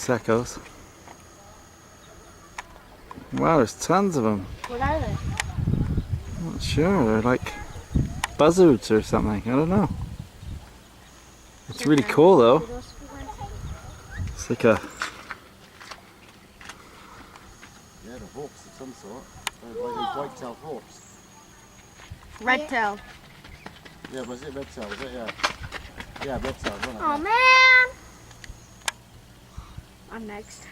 secos. Wow, there's tons of them. What are they? I'm not sure. They're like buzzards or something. I don't know. It's really cool though. It's like a... Yeah, the hawks of some sort. They're like these white-tailed hawks. Red tail. Yeah, was it red-tailed? Was it? Yeah. Yeah, red-tailed, wasn't it? Oh man! I'm next.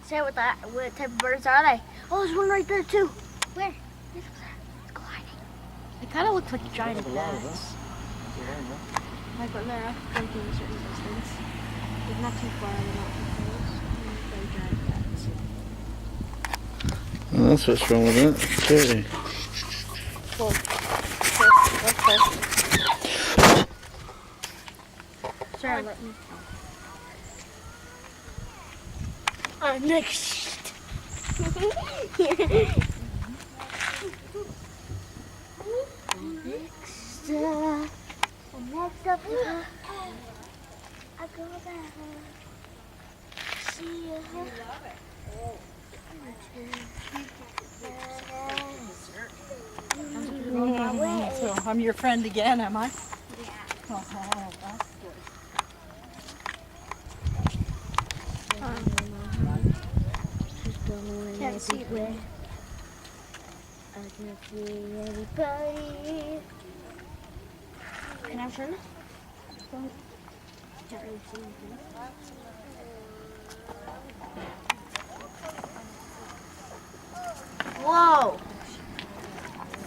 Say what type of birds are they? Oh, there's one right there too. Where? It's gliding. They kind of look like giant bats. Like when they're up jumping a certain distance. They're not too far, they're not too close. They're giant bats. Oh, that's what's wrong with it. It's dirty. Cool. Sorry, let me. Next. Next up, I go back. See ya. So I'm your friend again, am I? Yeah. Oh, that's good. Can't see where. I can't see anybody. Can I turn it? Can't really see anything. Whoa!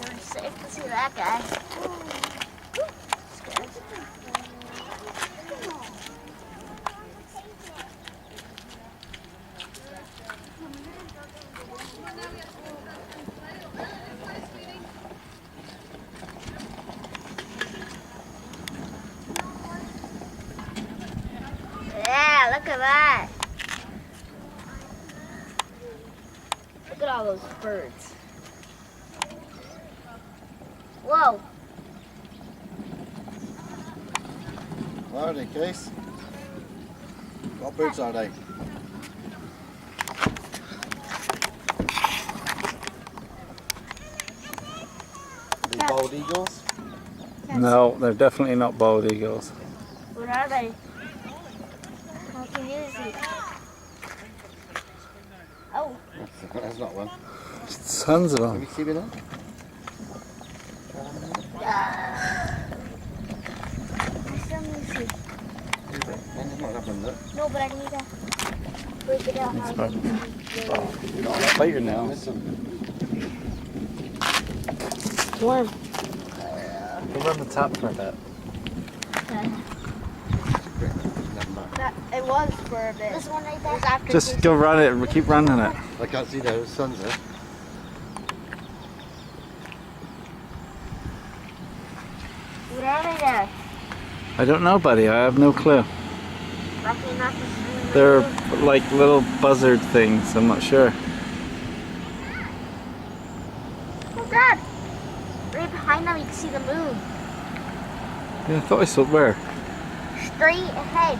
Pretty safe to see that guy. Scared. Yeah, look at that. Look at all those birds. Whoa. What are they, Case? What birds are they? Are they bald eagles? No, they're definitely not bald eagles. What are they? How can you see? Oh. That's not one. There's tons of Let them. me see me now. I still need to see. There's not that one, look. No, but I need to break it out. That's How fine. can You don't bite your nails. Listen. warm. Go run the top for a bit. It was for a bit. This one right there? It was after Just go run it and keep running it. I can't see those suns there. What are they there? I don't know, buddy. I have no clue. Roughly not the same. They're like little buzzard things. I'm not sure. Oh, Dad! Right behind them, you can see the moon. Yeah, I thought I saw where. Straight ahead,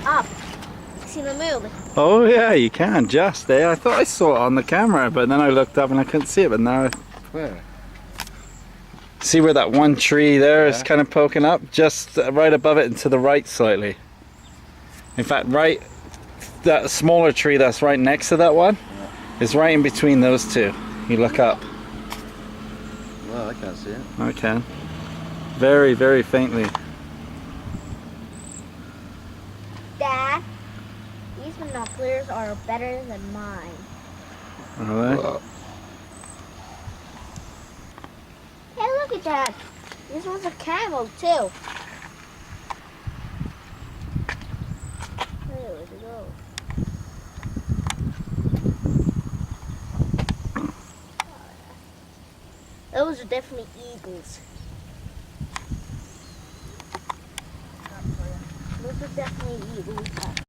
up. You can see the moon. Oh yeah, you can just there. I thought I saw it on the camera, but then I looked up and I couldn't see it. But now, Where? see where that one tree there is Yeah. kind of poking up, just right above it and to the right slightly. In fact, right, that smaller tree that's right next to that one is right in between those two. You look up. Well, I can't see it. I can. Very, very faintly. Dad, these binoculars are better than mine. Are they? Hey, look at that. These ones are camo too. Where would it go? Those are definitely eagles. Those are definitely eagles.